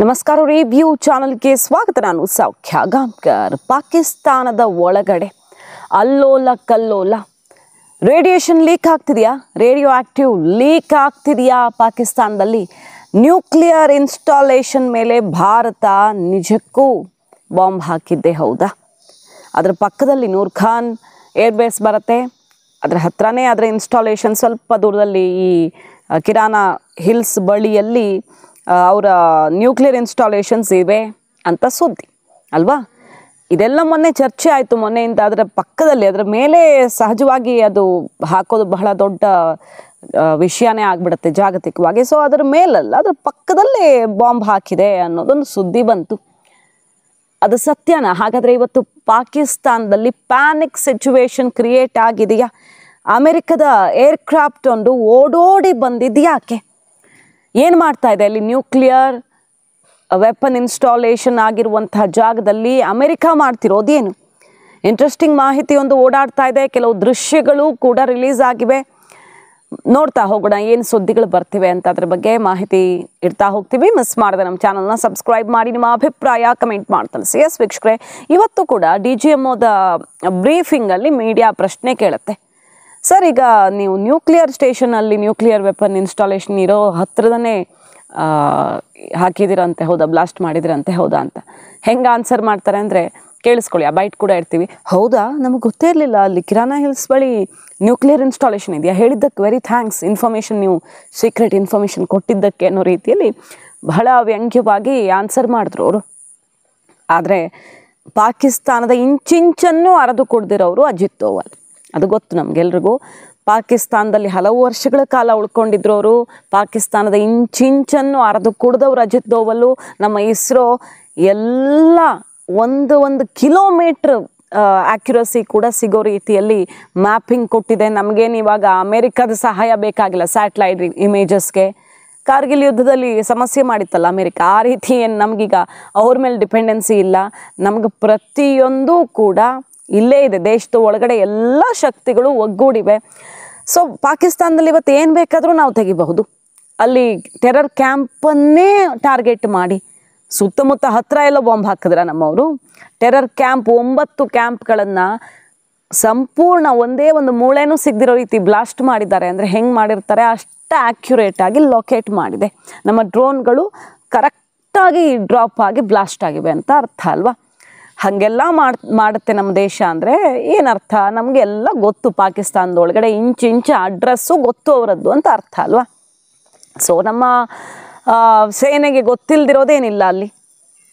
ನಮಸ್ಕಾರ ರಿವ್ಯೂ ಚಾನಲ್ಗೆ ಸ್ವಾಗತ. ನಾನು ಸೌಖ್ಯ ಗಾಂವ್ಕರ್. ಪಾಕಿಸ್ತಾನದ ಒಳಗಡೆ ಅಲ್ಲೋಲ ಕಲ್ಲೋಲ, ರೇಡಿಯೇಷನ್ ಲೀಕ್ ಆಗ್ತಿದೆಯಾ, ರೇಡಿಯೋ ಆಕ್ಟಿವ್ ಲೀಕ್ ಆಗ್ತಿದೆಯಾ ಪಾಕಿಸ್ತಾನದಲ್ಲಿ? ನ್ಯೂಕ್ಲಿಯರ್ ಇನ್ಸ್ಟಾಲೇಷನ್ ಮೇಲೆ ಭಾರತ ನಿಜಕ್ಕೂ ಬಾಂಬ್ ಹಾಕಿದ್ದೇ ಹೌದಾ? ಅದರ ಪಕ್ಕದಲ್ಲಿ ನೂರ್ ಖಾನ್ ಏರ್ಬೇಸ್ ಬರುತ್ತೆ, ಅದರ ಹತ್ರನೇ ಅದರ ಇನ್ಸ್ಟಾಲೇಷನ್ ಸ್ವಲ್ಪ ದೂರದಲ್ಲಿ ಈ ಕಿರಾನಾ ಹಿಲ್ಸ್ ಬಳಿಯಲ್ಲಿ ಅವರ ನ್ಯೂಕ್ಲಿಯರ್ ಇನ್ಸ್ಟಾಲೇಷನ್ಸ್ ಇವೆ ಅಂತ ಸುದ್ದಿ ಅಲ್ವಾ? ಇದೆಲ್ಲ ಮೊನ್ನೆ ಚರ್ಚೆ ಆಯಿತು ಮೊನ್ನೆಯಿಂದ. ಅದರ ಪಕ್ಕದಲ್ಲಿ ಅದರ ಮೇಲೆ ಸಹಜವಾಗಿ ಅದು ಹಾಕೋದು ಬಹಳ ದೊಡ್ಡ ವಿಷಯನೇ ಆಗಿಬಿಡುತ್ತೆ ಜಾಗತಿಕವಾಗಿ. ಸೊ ಅದರ ಮೇಲಲ್ಲ, ಅದರ ಪಕ್ಕದಲ್ಲೇ ಬಾಂಬ್ ಹಾಕಿದೆ ಅನ್ನೋದೊಂದು ಸುದ್ದಿ ಬಂತು. ಅದು ಸತ್ಯನಾ? ಹಾಗಾದರೆ ಇವತ್ತು ಪಾಕಿಸ್ತಾನದಲ್ಲಿ ಪ್ಯಾನಿಕ್ ಸಿಚುವೇಶನ್ ಕ್ರಿಯೇಟ್ ಆಗಿದೆಯಾ? ಅಮೆರಿಕದ ಏರ್ಕ್ರಾಫ್ಟ್ ಒಂದು ಓಡೋಡಿ ಬಂದಿದ್ಯಾಕೆ? ಏನು ಮಾಡ್ತಾ ಇದೆ ಅಲ್ಲಿ? ನ್ಯೂಕ್ಲಿಯರ್ ವೆಪನ್ ಇನ್ಸ್ಟಾಲೇಷನ್ ಆಗಿರುವಂತಹ ಜಾಗದಲ್ಲಿ ಅಮೆರಿಕ ಮಾಡ್ತಿರೋದೇನು? ಇಂಟ್ರೆಸ್ಟಿಂಗ್ ಮಾಹಿತಿ ಒಂದು ಓಡಾಡ್ತಾ ಇದೆ. ಕೆಲವು ದೃಶ್ಯಗಳು ಕೂಡ ರಿಲೀಸ್ ಆಗಿವೆ. ನೋಡ್ತಾ ಹೋಗೋಣ ಏನು ಸುದ್ದಿಗಳು ಬರ್ತಿವೆ ಅಂತ. ಅದ್ರ ಬಗ್ಗೆ ಮಾಹಿತಿ ಇಡ್ತಾ ಹೋಗ್ತೀವಿ. ಮಿಸ್ ಮಾಡಿದೆ ನಮ್ಮ ಚಾನಲ್ನ ಸಬ್ಸ್ಕ್ರೈಬ್ ಮಾಡಿ, ನಿಮ್ಮ ಅಭಿಪ್ರಾಯ ಕಮೆಂಟ್ ಮಾಡಿ ತಿಳಿಸಿ. ಎಸ್ ವೀಕ್ಷಕರೇ, ಇವತ್ತು ಕೂಡ DGMOದ ಬ್ರೀಫಿಂಗಲ್ಲಿ ಮೀಡಿಯಾ ಪ್ರಶ್ನೆ ಕೇಳುತ್ತೆ. ಸರ್, ಈಗ ನೀವು ನ್ಯೂಕ್ಲಿಯರ್ ಸ್ಟೇಷನಲ್ಲಿ ನ್ಯೂಕ್ಲಿಯರ್ ವೆಪನ್ ಇನ್ಸ್ಟಾಲೇಷನ್ ಇರೋ ಹತ್ರದನೇ ಹಾಕಿದಿರಂತೆ ಹೌದಾ, ಬ್ಲಾಸ್ಟ್ ಮಾಡಿದಿರಂತೆ ಹೌದಾ ಅಂತ. ಹೆಂಗೆ ಆನ್ಸರ್ ಮಾಡ್ತಾರೆ ಅಂದರೆ ಕೇಳಿಸ್ಕೊಳ್ಳಿ, ಆ ಬೈಟ್ ಕೂಡ ಇರ್ತೀವಿ. ಹೌದಾ, ನಮಗೆ ಗೊತ್ತೇ ಇರಲಿಲ್ಲ ಅಲ್ಲಿ ಕಿರಾನಾ ಹಿಲ್ಸ್ ಬಳಿ ನ್ಯೂಕ್ಲಿಯರ್ ಇನ್ಸ್ಟಾಲೇಷನ್ ಇದೆಯಾ, ಹೇಳಿದ್ದಕ್ಕೆ ವೆರಿ ಥ್ಯಾಂಕ್ಸ್, ಇನ್ಫಾರ್ಮೇಷನ್ ನೀವು ಸೀಕ್ರೆಟ್ ಇನ್ಫಾರ್ಮೇಷನ್ ಕೊಟ್ಟಿದ್ದಕ್ಕೆ ಅನ್ನೋ ರೀತಿಯಲ್ಲಿ ಬಹಳ ವ್ಯಂಗ್ಯವಾಗಿ ಆನ್ಸರ್ ಮಾಡಿದ್ರು ಅವರು. ಆದರೆ ಪಾಕಿಸ್ತಾನದ ಇಂಚಿಂಚನ್ನು ಅರೆದು ಕೊಡ್ದಿರೋರು ಅಜಿತ್ ದೋವಲ್. ಅದು ಗೊತ್ತು ನಮಗೆಲ್ರಿಗೂ. ಪಾಕಿಸ್ತಾನದಲ್ಲಿ ಹಲವು ವರ್ಷಗಳ ಕಾಲ ಉಳ್ಕೊಂಡಿದ್ರು ಅವರು. ಪಾಕಿಸ್ತಾನದ ಇಂಚಿಂಚನ್ನು ಅರೆದು ಕುಡ್ದವ್ರು ಅಜಿತ್ ದೋವಲ್ಲು. ನಮ್ಮ ಇಸ್ರೋ ಎಲ್ಲ ಒಂದು ಕಿಲೋಮೀಟ್ರ್ ಆ್ಯಕ್ಯುರಸಿ ಕೂಡ ಸಿಗೋ ರೀತಿಯಲ್ಲಿ ಮ್ಯಾಪಿಂಗ್ ಕೊಟ್ಟಿದೆ. ನಮಗೇನು ಇವಾಗ ಅಮೇರಿಕದ ಸಹಾಯ ಬೇಕಾಗಿಲ್ಲ ಸ್ಯಾಟಲೈಟ್ ಇಮೇಜಸ್ಗೆ. ಕಾರ್ಗಿಲ್ ಯುದ್ಧದಲ್ಲಿ ಸಮಸ್ಯೆ ಮಾಡಿತ್ತಲ್ಲ ಅಮೇರಿಕ, ಆ ರೀತಿ ಏನು ನಮಗೀಗ ಅವ್ರ ಮೇಲೆ ಡಿಪೆಂಡೆನ್ಸಿ ಇಲ್ಲ. ನಮ್ಗೆ ಪ್ರತಿಯೊಂದು ಕೂಡ ಇಲ್ಲೇ ಇದೆ, ದೇಶದ ಒಳಗಡೆ ಎಲ್ಲ ಶಕ್ತಿಗಳು ಒಗ್ಗೂಡಿವೆ. ಸೊ ಪಾಕಿಸ್ತಾನದಲ್ಲಿ ಇವತ್ತು ಏನು ಬೇಕಾದರೂ ನಾವು ತೆಗಿಬಹುದು. ಅಲ್ಲಿ ಟೆರರ್ ಕ್ಯಾಂಪನ್ನೇ ಟಾರ್ಗೆಟ್ ಮಾಡಿ ಸುತ್ತಮುತ್ತ ಹತ್ತಿರ ಎಲ್ಲ ಬಾಂಬ್ ಹಾಕಿದ್ರ ನಮ್ಮವರು. ಟೆರರ್ ಕ್ಯಾಂಪ್ 9 ಕ್ಯಾಂಪ್ಗಳನ್ನು ಸಂಪೂರ್ಣ ಒಂದೇ ಒಂದು ಮೂಳೆನೂ ಸಿಗದಿರೋ ರೀತಿ ಬ್ಲಾಸ್ಟ್ ಮಾಡಿದ್ದಾರೆ. ಅಂದರೆ ಹೆಂಗೆ ಮಾಡಿರ್ತಾರೆ ಅಷ್ಟು ಆ್ಯಕ್ಯುರೇಟಾಗಿ ಲೊಕೇಟ್ ಮಾಡಿದೆ. ನಮ್ಮ ಡ್ರೋನ್ಗಳು ಕರೆಕ್ಟಾಗಿ ಡ್ರಾಪ್ ಆಗಿ ಬ್ಲಾಸ್ಟ್ ಆಗಿವೆ ಅಂತ ಅರ್ಥ ಅಲ್ವಾ? ಹಾಗೆಲ್ಲ ಮಾಡುತ್ತೆ ನಮ್ಮ ದೇಶ ಅಂದರೆ ಏನರ್ಥ? ನಮಗೆಲ್ಲ ಗೊತ್ತು, ಪಾಕಿಸ್ತಾನದೊಳಗಡೆ ಇಂಚು ಅಡ್ರೆಸ್ಸು ಗೊತ್ತು ಅವರದ್ದು ಅಂತ ಅರ್ಥ ಅಲ್ವಾ? ಸೊ ನಮ್ಮ ಸೇನೆಗೆ ಗೊತ್ತಿಲ್ಲದಿರೋದೇನಿಲ್ಲ ಅಲ್ಲಿ.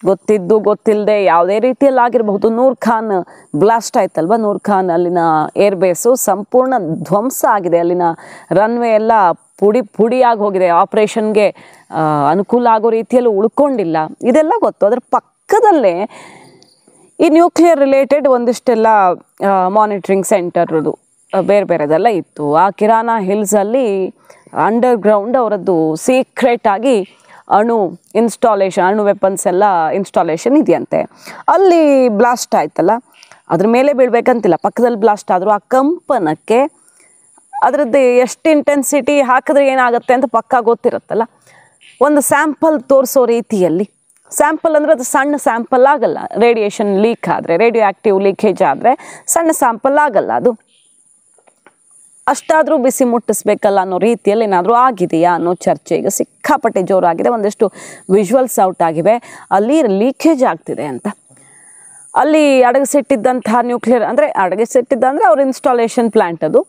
ಗೊತ್ತಿದ್ದು ಗೊತ್ತಿಲ್ಲದೆ ಯಾವುದೇ ರೀತಿಯಲ್ಲಿ ಆಗಿರಬಹುದು. ನೂರ್ ಖಾನ್ ಬ್ಲಾಸ್ಟ್ ಆಯ್ತಲ್ವ, ನೂರ್ ಖಾನ್ ಅಲ್ಲಿನ ಏರ್ಬೇಸು ಸಂಪೂರ್ಣ ಧ್ವಂಸ ಆಗಿದೆ. ಅಲ್ಲಿನ ರನ್ವೇ ಎಲ್ಲ ಪುಡಿಯಾಗಿ ಹೋಗಿದೆ. ಆಪ್ರೇಷನ್ಗೆ ಅನುಕೂಲ ಆಗೋ ರೀತಿಯಲ್ಲಿ ಉಳ್ಕೊಂಡಿಲ್ಲ. ಇದೆಲ್ಲ ಗೊತ್ತು. ಅದರ ಪಕ್ಕದಲ್ಲೇ ಈ ನ್ಯೂಕ್ಲಿಯರ್ ರಿಲೇಟೆಡ್ ಒಂದಿಷ್ಟೆಲ್ಲ ಮಾನಿಟ್ರಿಂಗ್ ಸೆಂಟರ್ದು ಬೇರೆದೆಲ್ಲ ಇತ್ತು. ಆ ಕಿರಾನಾ ಹಿಲ್ಸಲ್ಲಿ ಅಂಡರ್ಗ್ರೌಂಡ್ ಅವರದ್ದು ಸೀಕ್ರೆಟಾಗಿ ಅಣು ವೆಪನ್ಸ್ ಎಲ್ಲ ಇನ್ಸ್ಟಾಲೇಷನ್ ಇದೆಯಂತೆ. ಅಲ್ಲಿ ಬ್ಲಾಸ್ಟ್ ಆಯ್ತಲ್ಲ, ಅದ್ರ ಮೇಲೆ ಬೀಳ್ಬೇಕಂತಿಲ್ಲ, ಪಕ್ಕದಲ್ಲಿ ಬ್ಲಾಸ್ಟ್ ಆದರೂ ಆ ಕಂಪನಕ್ಕೆ ಅದರದ್ದು ಎಷ್ಟು ಇಂಟೆನ್ಸಿಟಿ ಹಾಕಿದ್ರೆ ಏನಾಗುತ್ತೆ ಅಂತ ಪಕ್ಕಾ ಗೊತ್ತಿರುತ್ತಲ್ಲ. ಒಂದು ಸ್ಯಾಂಪಲ್ ತೋರಿಸೋ ರೀತಿಯಲ್ಲಿ, ಸ್ಯಾಂಪಲ್ ಅಂದರೆ ಅದು ಸಣ್ಣ ಸ್ಯಾಂಪಲ್ ಆಗಲ್ಲ. ರೇಡಿಯೇಷನ್ ಲೀಕ್ ಆದರೆ, ರೇಡಿಯೋ ಆ್ಯಕ್ಟಿವ್ ಲೀಕೇಜ್ ಆದರೆ ಸಣ್ಣ ಸ್ಯಾಂಪಲ್ ಆಗಲ್ಲ. ಅದು ಅಷ್ಟಾದರೂ ಬಿಸಿ ಮುಟ್ಟಿಸ್ಬೇಕಲ್ಲ ಅನ್ನೋ ರೀತಿಯಲ್ಲಿ ಏನಾದರೂ ಆಗಿದೆಯಾ ಅನ್ನೋ ಚರ್ಚೆ ಈಗ ಸಿಕ್ಕಾಪಟ್ಟೆ ಜೋರಾಗಿದೆ. ಒಂದಷ್ಟು ವಿಜುವಲ್ಸ್ ಔಟ್ ಆಗಿವೆ. ಅಲ್ಲಿ ಲೀಕೇಜ್ ಆಗ್ತಿದೆ ಅಂತ. ಅಲ್ಲಿ ಅಡಗಿಸಿಟ್ಟಿದ್ದಂತಹ ನ್ಯೂಕ್ಲಿಯರ್ ಅಂದರೆ ಅವ್ರ ಇನ್ಸ್ಟಾಲೇಷನ್ ಪ್ಲ್ಯಾಂಟ್ ಅದು,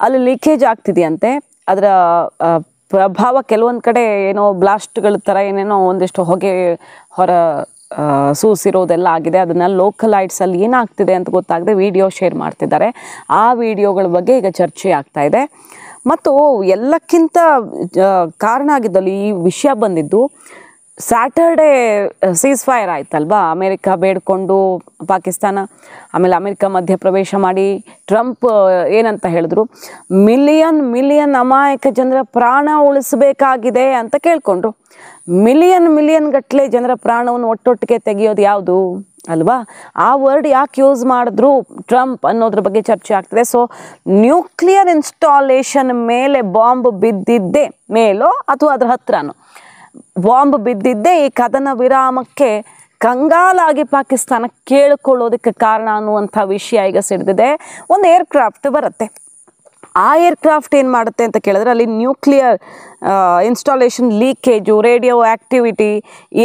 ಅಲ್ಲಿ ಲೀಕೇಜ್ ಆಗ್ತಿದೆಯಂತೆ. ಅದರ ಪ್ರಭಾವ ಕೆಲವೊಂದು ಕಡೆ ಏನೋ ಬ್ಲಾಸ್ಟ್ಗಳ ಥರ ಏನೇನೋ ಒಂದಿಷ್ಟು ಹೊಗೆ ಹೊರ ಸೂಸಿರೋದೆಲ್ಲ ಆಗಿದೆ. ಅದನ್ನು ಲೋಕಲೈಟ್ಸಲ್ಲಿ ಏನಾಗ್ತಿದೆ ಅಂತ ಗೊತ್ತಾಗದೆ ವಿಡಿಯೋ ಶೇರ್ ಮಾಡ್ತಿದ್ದಾರೆ. ಆ ವಿಡಿಯೋಗಳ ಬಗ್ಗೆ ಈಗ ಚರ್ಚೆ ಆಗ್ತಾ ಇದೆ. ಮತ್ತು ಎಲ್ಲಕ್ಕಿಂತ ಕಾರಣ ಆಗಿದ್ದಲ್ಲಿ ಈ ವಿಷಯ ಬಂದಿದ್ದು ಸ್ಯಾಟರ್ಡೇ ಸೀಸ್ ಫೈರ್ ಆಯ್ತಲ್ವಾ? ಅಮೇರಿಕ ಬೇಡ್ಕೊಂಡು ಪಾಕಿಸ್ತಾನ, ಆಮೇಲೆ ಅಮೇರಿಕ ಮಧ್ಯಪ್ರವೇಶ ಮಾಡಿ ಟ್ರಂಪ್ ಏನಂತ ಹೇಳಿದ್ರು, ಮಿಲಿಯನ್ ಅಮಾಯಕ ಜನರ ಪ್ರಾಣ ಉಳಿಸಬೇಕಾಗಿದೆ ಅಂತ ಕೇಳ್ಕೊಂಡ್ರು. ಮಿಲಿಯನ್ ಗಟ್ಟಲೆ ಜನರ ಪ್ರಾಣವನ್ನು ಒಟ್ಟೊಟ್ಟಿಗೆ ತೆಗೆಯೋದು ಯಾವುದು ಅಲ್ವಾ? ಆ ವರ್ಡ್ ಯಾಕೆ ಯೂಸ್ ಮಾಡಿದ್ರು ಟ್ರಂಪ್ ಅನ್ನೋದ್ರ ಬಗ್ಗೆ ಚರ್ಚೆ ಆಗ್ತಿದೆ. ಸೊ ನ್ಯೂಕ್ಲಿಯರ್ ಇನ್ಸ್ಟಾಲೇಷನ್ ಮೇಲೆ ಬಾಂಬ್ ಬಿದ್ದಿದ್ದೇ ಮೇಲೋ ಅಥವಾ ಅದ್ರ ಹತ್ರನೋ ಬಾಂಬ್ ಬಿದ್ದಿದ್ದೇ ಈ ಕದನ ವಿರಾಮಕ್ಕೆ ಕಂಗಾಲಾಗಿ ಪಾಕಿಸ್ತಾನ ಕೇಳಿಕೊಳ್ಳೋದಕ್ಕೆ ಕಾರಣ ಅನ್ನುವಂಥ ವಿಷಯ ಈಗ ಸಿಡಿದಿದೆ. ಒಂದು ಏರ್ಕ್ರಾಫ್ಟ್ ಬರುತ್ತೆ, ಆ ಏರ್ಕ್ರಾಫ್ಟ್ ಏನು ಮಾಡುತ್ತೆ ಅಂತ ಕೇಳಿದ್ರೆ ಅಲ್ಲಿ nuclear installation leakage, radio activity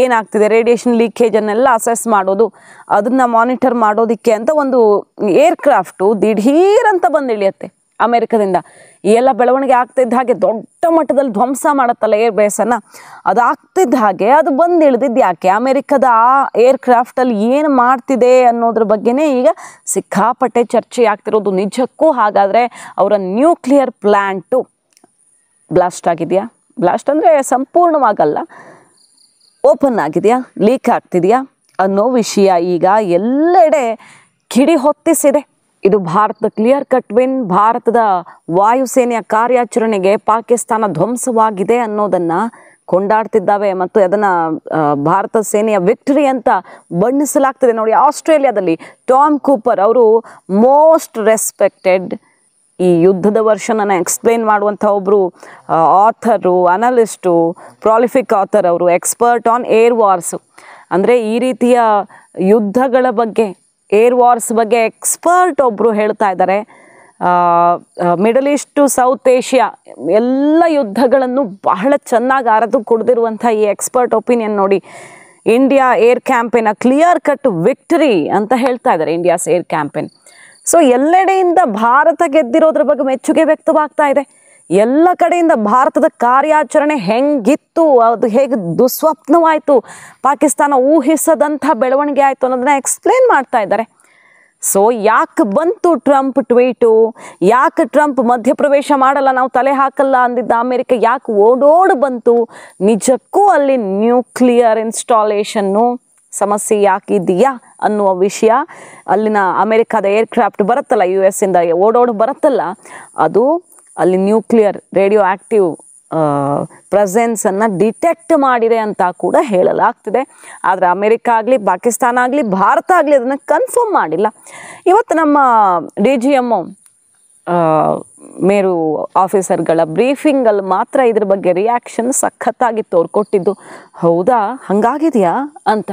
ಏನಾಗ್ತಿದೆ, ರೇಡಿಯೇಷನ್ ಲೀಕೇಜನ್ನೆಲ್ಲ ಅಸೆಸ್ ಮಾಡೋದು, ಅದನ್ನು ಮಾನಿಟರ್ ಮಾಡೋದಕ್ಕೆ ಅಂತ ಒಂದು ಏರ್ಕ್ರಾಫ್ಟು ದಿಢೀರಂತ ಬಂದು ಇಳಿಯುತ್ತೆ ಅಮೆರಿಕದಿಂದ. ಈ ಎಲ್ಲ ಬೆಳವಣಿಗೆ ಆಗ್ತಿದ್ದ ಹಾಗೆ ದೊಡ್ಡ ಮಟ್ಟದಲ್ಲಿ ಧ್ವಂಸ ಮಾಡುತ್ತಲ್ಲ ಏರ್ ಬೇಸನ್ನು, ಅದು ಆಗ್ತಿದ್ದ ಹಾಗೆ ಅದು ಬಂದು ಇಳಿದಿದ್ದು ಯಾಕೆ, ಅಮೆರಿಕದ ಆ ಏರ್ಕ್ರಾಫ್ಟಲ್ಲಿ ಏನು ಮಾಡ್ತಿದೆ ಅನ್ನೋದ್ರ ಬಗ್ಗೆನೇ ಈಗ ಸಿಕ್ಕಾಪಟ್ಟೆ ಚರ್ಚೆ ಆಗ್ತಿರೋದು. ನಿಜಕ್ಕೂ ಹಾಗಾದರೆ ಅವರ ನ್ಯೂಕ್ಲಿಯರ್ ಪ್ಲ್ಯಾಂಟು ಬ್ಲಾಸ್ಟ್ ಆಗಿದೆಯಾ? ಬ್ಲಾಸ್ಟ್ ಅಂದರೆ ಸಂಪೂರ್ಣವಾಗಲ್ಲ, ಓಪನ್ ಆಗಿದೆಯಾ, ಲೀಕ್ ಆಗ್ತಿದೆಯಾ ಅನ್ನೋ ವಿಷಯ ಈಗ ಎಲ್ಲೆಡೆ ಕಿಡಿ ಹೊತ್ತಿಸಿದೆ. ಇದು ಭಾರತದ ಕ್ಲಿಯರ್ ಕಟ್ ವಿನ್, ಭಾರತದ ವಾಯುಸೇನೆಯ ಕಾರ್ಯಾಚರಣೆಗೆ ಪಾಕಿಸ್ತಾನ ಧ್ವಂಸವಾಗಿದೆ ಅನ್ನೋದನ್ನು ಕೊಂಡಾಡ್ತಿದ್ದಾವೆ ಮತ್ತು ಅದನ್ನು ಭಾರತ ಸೇನೆಯ ವಿಕ್ಟರಿ ಅಂತ ಬಣ್ಣಿಸಲಾಗ್ತದೆ. ನೋಡಿ, ಆಸ್ಟ್ರೇಲಿಯಾದಲ್ಲಿ ಟಾಮ್ ಕೂಪರ್ ಅವರು ಮೋಸ್ಟ್ ರೆಸ್ಪೆಕ್ಟೆಡ್ ಈ ಯುದ್ಧದ ವರ್ಷನನ್ನು ಎಕ್ಸ್ಪ್ಲೇನ್ ಮಾಡುವಂಥ ಒಬ್ಬರು ಆಥರು, ಅನಲಿಸ್ಟು, ಪ್ರಾಲಿಫಿಕ್ ಆಥರ್ ಅವರು, ಎಕ್ಸ್ಪರ್ಟ್ ಆನ್ ಏರ್ ವಾರ್ಸು, ಅಂದರೆ ಈ ರೀತಿಯ ಯುದ್ಧಗಳ ಬಗ್ಗೆ, ಏರ್ ವಾರ್ಸ್ ಬಗ್ಗೆ ಎಕ್ಸ್ಪರ್ಟ್ ಒಬ್ಬರು ಹೇಳ್ತಾ ಇದ್ದಾರೆ. Middle east to south Asia ಎಲ್ಲ ಯುದ್ಧಗಳನ್ನು ಬಹಳ ಚೆನ್ನಾಗಿ ಅರೆದು ಕುಡಿದಿರುವಂಥ ಈ ಎಕ್ಸ್ಪರ್ಟ್ ಒಪಿನಿಯನ್ ನೋಡಿ, India air campaign clear cut victory ಅಂತ ಹೇಳ್ತಾ ಇದ್ದಾರೆ, ಇಂಡಿಯಾಸ್ ಏರ್ ಕ್ಯಾಂಪೇನ್. ಸೊ ಎಲ್ಲೆಡೆಯಿಂದ ಭಾರತ ಗೆದ್ದಿರೋದ್ರ ಬಗ್ಗೆ ಮೆಚ್ಚುಗೆ ವ್ಯಕ್ತವಾಗ್ತಾ ಇದೆ. ಎಲ್ಲ ಕಡೆಯಿಂದ ಭಾರತದ ಕಾರ್ಯಾಚರಣೆ ಹೆಂಗಿತ್ತು, ಅದು ಹೇಗೆ ದುಸ್ವಪ್ನವಾಯಿತು, ಪಾಕಿಸ್ತಾನ ಊಹಿಸದಂಥ ಬೆಳವಣಿಗೆ ಆಯಿತು ಅನ್ನೋದನ್ನ ಎಕ್ಸ್ಪ್ಲೇನ್ ಮಾಡ್ತಾ ಇದ್ದಾರೆ. ಸೊ ಯಾಕೆ ಬಂತು ಟ್ರಂಪ್ ಟ್ವೀಟು, ಯಾಕೆ ಟ್ರಂಪ್ ಮಧ್ಯಪ್ರವೇಶ ಮಾಡಲ್ಲ, ನಾವು ತಲೆ ಹಾಕಲ್ಲ ಅಂದಿದ್ದ ಅಮೆರಿಕ ಯಾಕೆ ಓಡೋಡು ಬಂತು, ನಿಜಕ್ಕೂ ಅಲ್ಲಿ ನ್ಯೂಕ್ಲಿಯರ್ ಇನ್ಸ್ಟಾಲೇಷನ್ನು ಸಮಸ್ಯೆ ಯಾಕಿದೆಯಾ ಅನ್ನುವ ವಿಷಯ, ಅಲ್ಲಿನ ಅಮೆರಿಕದ ಏರ್ಕ್ರಾಫ್ಟ್ ಬರುತ್ತಲ್ಲ, US ಇಂದ ಓಡೋಡು ಬರುತ್ತಲ್ಲ, ಅದು ಅಲ್ಲಿ ನ್ಯೂಕ್ಲಿಯರ್ ರೇಡಿಯೋ ಆ್ಯಕ್ಟಿವ್ ಪ್ರೆಸೆನ್ಸನ್ನು ಡಿಟೆಕ್ಟ್ ಮಾಡಿದೆ ಅಂತ ಕೂಡ ಹೇಳಲಾಗ್ತಿದೆ. ಆದರೆ ಅಮೆರಿಕ ಆಗಲಿ, ಪಾಕಿಸ್ತಾನ ಆಗಲಿ, ಭಾರತ ಆಗಲಿ ಅದನ್ನು ಕನ್ಫರ್ಮ್ ಮಾಡಿಲ್ಲ. ಇವತ್ತು ನಮ್ಮ DGM ಮೇರು ಆಫೀಸರ್ಗಳ ಬ್ರೀಫಿಂಗಲ್ಲಿ ಮಾತ್ರ ಇದ್ರ ಬಗ್ಗೆ ರಿಯಾಕ್ಷನ್ ಸಖತ್ತಾಗಿತ್ತು ಅವ್ರು ಕೊಟ್ಟಿದ್ದು. ಹೌದಾ, ಹಾಗಾಗಿದೆಯಾ ಅಂತ.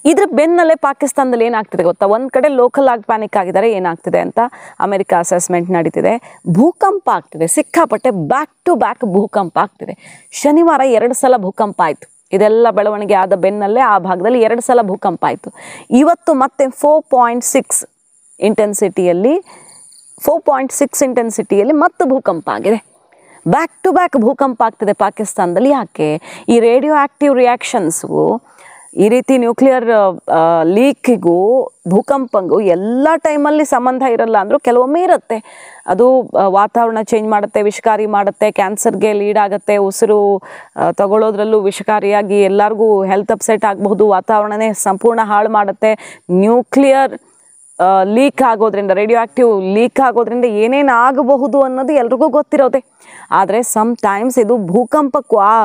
ಇದ್ರ ಬೆನ್ನಲ್ಲೇ ಪಾಕಿಸ್ತಾನದಲ್ಲಿ ಏನಾಗ್ತಿದೆ ಗೊತ್ತಾ, ಒಂದು ಕಡೆ ಲೋಕಲ್ ಆಗಿ ಪ್ಯಾನಿಕ್ ಆಗಿದ್ದಾರೆ, ಏನಾಗ್ತಿದೆ ಅಂತ ಅಮೆರಿಕ ಅಸೆಸ್ಮೆಂಟ್ ನಡೀತಿದೆ. ಭೂಕಂಪ ಆಗ್ತಿದೆ ಸಿಕ್ಕಾಪಟ್ಟೆ, ಬ್ಯಾಕ್ ಟು ಬ್ಯಾಕ್ ಭೂಕಂಪ ಆಗ್ತಿದೆ. ಶನಿವಾರ 2 ಸಲ ಭೂಕಂಪ ಆಯಿತು. ಇದೆಲ್ಲ ಬೆಳವಣಿಗೆ ಆದ ಬೆನ್ನಲ್ಲೇ ಆ ಭಾಗದಲ್ಲಿ 2 ಸಲ ಭೂಕಂಪ ಆಯಿತು. ಇವತ್ತು ಮತ್ತೆ 4.6 ಇಂಟೆನ್ಸಿಟಿಯಲ್ಲಿ ಮತ್ತೆ ಭೂಕಂಪ ಆಗಿದೆ. ಬ್ಯಾಕ್ ಟು ಬ್ಯಾಕ್ ಭೂಕಂಪ ಆಗ್ತಿದೆ ಪಾಕಿಸ್ತಾನದಲ್ಲಿ. ಯಾಕೆ? ಈ ರೇಡಿಯೋ ಆ್ಯಕ್ಟಿವ್ ರಿಯಾಕ್ಷನ್ಸ್ಗೂ, ಈ ರೀತಿ ನ್ಯೂಕ್ಲಿಯರ್ ಲೀಕಿಗೂ, ಭೂಕಂಪಂಗೂ ಎಲ್ಲ ಟೈಮಲ್ಲಿ ಸಂಬಂಧ ಇರಲ್ಲ ಅಂದರೂ ಕೆಲವೊಮ್ಮೆ ಇರುತ್ತೆ. ಅದು ವಾತಾವರಣ ಚೇಂಜ್ ಮಾಡುತ್ತೆ, ವಿಷಕಾರಿ ಮಾಡುತ್ತೆ, ಕ್ಯಾನ್ಸರ್ಗೆ ಲೀಡ್ ಆಗುತ್ತೆ, ಉಸಿರು ತಗೊಳ್ಳೋದ್ರಲ್ಲೂ ವಿಷಕಾರಿಯಾಗಿ ಎಲ್ಲರಿಗೂ ಹೆಲ್ತ್ ಅಪ್ಸೆಟ್ ಆಗಬಹುದು, ವಾತಾವರಣನೇ ಸಂಪೂರ್ಣ ಹಾಳು ಮಾಡುತ್ತೆ. ನ್ಯೂಕ್ಲಿಯರ್ ಲೀಕ್ ಆಗೋದ್ರಿಂದ, ರೇಡಿಯೋ ಆ್ಯಕ್ಟಿವ್ ಲೀಕ್ ಆಗೋದ್ರಿಂದ ಏನೇನು ಆಗಬಹುದು ಅನ್ನೋದು ಎಲ್ರಿಗೂ ಗೊತ್ತಿರೋದೆ. ಆದರೆ ಸಮ್ಟೈಮ್ಸ್ ಇದು ಭೂಕಂಪಕ್ಕೂ ಆ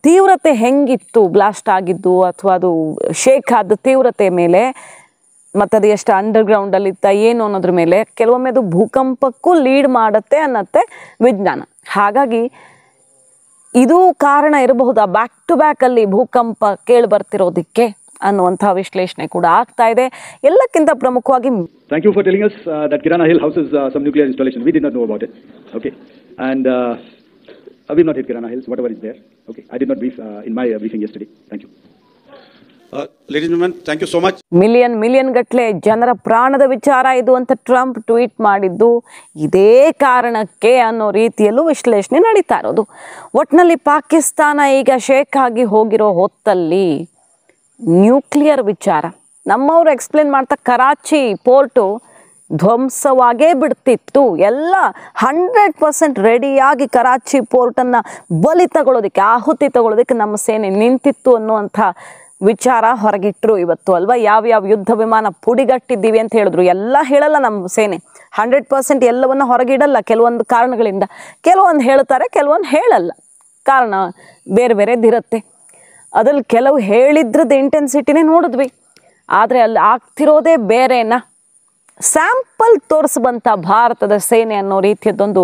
ತೀವ್ರತೆ ಹೆಂಗಿತ್ತು, ಬ್ಲಾಸ್ಟ್ ಆಗಿದ್ದು ಅಥವಾ ಅದು ಶೇಕ್ ಆದ ತೀವ್ರತೆ ಮೇಲೆ, ಮತ್ತು ಅದು ಎಷ್ಟು ಅಂಡರ್ಗ್ರೌಂಡಲ್ಲಿತ್ತ ಏನು ಅನ್ನೋದ್ರ ಮೇಲೆ ಕೆಲವೊಮ್ಮೆ ಅದು ಭೂಕಂಪಕ್ಕೂ ಲೀಡ್ ಮಾಡುತ್ತೆ ಅನ್ನತ್ತೆ ವಿಜ್ಞಾನ. ಹಾಗಾಗಿ ಇದು ಕಾರಣ ಇರಬಹುದು ಆ ಬ್ಯಾಕ್ ಟು ಬ್ಯಾಕಲ್ಲಿ ಭೂಕಂಪ ಕೇಳಿ ಬರ್ತಿರೋದಕ್ಕೆ ಅನ್ನುವಂಥ ವಿಶ್ಲೇಷಣೆ ಕೂಡ ಆಗ್ತಾ ಇದೆ. ಎಲ್ಲಕ್ಕಿಂತ ಪ್ರಮುಖವಾಗಿ, Thank you for telling us that Kirana Hill houses some nuclear installation. We did not know about it. Okay, and we've not hit Kirana Hills. Whatever is there. Okay, I did not brief in my briefing yesterday. Thank you. Ladies and gentlemen, thank you so much. Million ಗಟ್ಟಲೆ ಜನರ ಪ್ರಾಣದ ವಿಚಾರ ಇದು ಅಂತ Trump tweet ಮಾಡಿದ್ದು ಇದೇ ಕಾರಣಕ್ಕೆ ಅನ್ನೋ ರೀತಿಯಲ್ಲೂ ವಿಶ್ಲೇಷಣೆ ನಡೀತಾ ಇರೋದು. ಒಟ್ಟಿನಲ್ಲಿ ಪಾಕಿಸ್ತಾನ ಈಗ ಶೇಕ್ ಆಗಿ ಹೋಗಿರೋ ಹೊತ್ತಲ್ಲಿ ನ್ಯೂಕ್ಲಿಯರ್ ವಿಚಾರ ನಮ್ಮವರು ಎಕ್ಸ್ಪ್ಲೇನ್ ಮಾಡ್ತಾ, ಕರಾಚಿ ಪೋರ್ಟು ಧ್ವಂಸವಾಗೇ ಬಿಡ್ತಿತ್ತು, ಎಲ್ಲ 100% ರೆಡಿಯಾಗಿ ಕರಾಚಿ ಪೋರ್ಟನ್ನು ಬಲಿ ತಗೊಳ್ಳೋದಕ್ಕೆ, ಆಹುತಿ ತಗೊಳ್ಳೋದಕ್ಕೆ ನಮ್ಮ ಸೇನೆ ನಿಂತಿತ್ತು ಅನ್ನುವಂಥ ವಿಚಾರ ಹೊರಗಿಟ್ಟರು ಇವತ್ತು ಅಲ್ವಾ. ಯಾವ್ಯಾವ ಯುದ್ಧ ವಿಮಾನ ಪುಡಿಗಟ್ಟಿದ್ದೀವಿ ಅಂತ ಹೇಳಿದ್ರು. ಎಲ್ಲ ಹೇಳಲ್ಲ ನಮ್ಮ ಸೇನೆ, 100% ಎಲ್ಲವನ್ನು ಹೊರಗಿಡಲ್ಲ. ಕೆಲವೊಂದು ಕಾರಣಗಳಿಂದ ಕೆಲವೊಂದು ಹೇಳ್ತಾರೆ, ಕೆಲವೊಂದು ಹೇಳಲ್ಲ. ಕಾರಣ ಬೇರೆ ಬೇರೆದಿರುತ್ತೆ. ಅದ್ರಲ್ಲಿ ಕೆಲವು ಹೇಳಿದ್ರದ್ದು ಇಂಟೆನ್ಸಿಟಿನೇ ನೋಡಿದ್ವಿ, ಆದರೆ ಅಲ್ಲಿ ಆಗ್ತಿರೋದೇ ಬೇರೆನಾ ಸ್ಯಾಂಪಲ್ ತೋರಿಸುವಂಥ ಭಾರತದ ಸೇನೆ ಅನ್ನೋ ರೀತಿಯದ್ದೊಂದು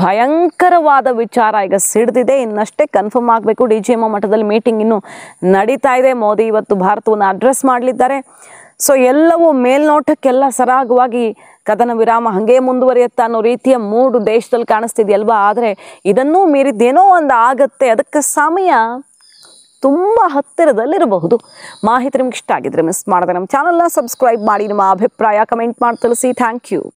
ಭಯಂಕರವಾದ ವಿಚಾರ ಈಗ ಸಿಡಿದಿದೆ. ಇನ್ನಷ್ಟೇ ಕನ್ಫರ್ಮ್ ಆಗಬೇಕು. DGMO ಮಟ್ಟದಲ್ಲಿ ಮೀಟಿಂಗ್ ಇನ್ನು ನಡೀತಾ ಇದೆ. ಮೋದಿ ಇವತ್ತು ಭಾರತವನ್ನು ಅಡ್ರೆಸ್ ಮಾಡಲಿದ್ದಾರೆ. ಸೊ ಎಲ್ಲವೂ ಮೇಲ್ನೋಟಕ್ಕೆಲ್ಲ ಸರಾಗವಾಗಿ ಕದನ ವಿರಾಮ ಹಾಗೇ ಮುಂದುವರಿಯುತ್ತಾ ಅನ್ನೋ ರೀತಿಯ ಮೂಡು ದೇಶದಲ್ಲಿ ಕಾಣಿಸ್ತಿದೆಯಲ್ವಾ. ಆದರೆ ಇದನ್ನೂ ಮೀರಿದ್ದೇನೋ ಒಂದು ಆಗತ್ತೆ. ಅದಕ್ಕೆ ಸಮಯ ತುಂಬ ಹತ್ತಿರದಲ್ಲಿರಬಹುದು. ಮಾಹಿತಿ ನಿಮ್ಗೆ ಇಷ್ಟ ಆಗಿದ್ರೆ ಮಿಸ್ ಮಾಡದೆ ನಮ್ಮ ಚಾನಲ್ನ ಸಬ್ಸ್ಕ್ರೈಬ್ ಮಾಡಿ. ನಿಮ್ಮ ಅಭಿಪ್ರಾಯ ಕಮೆಂಟ್ ಮಾಡಿ ತಿಳಿಸಿ. Thank you.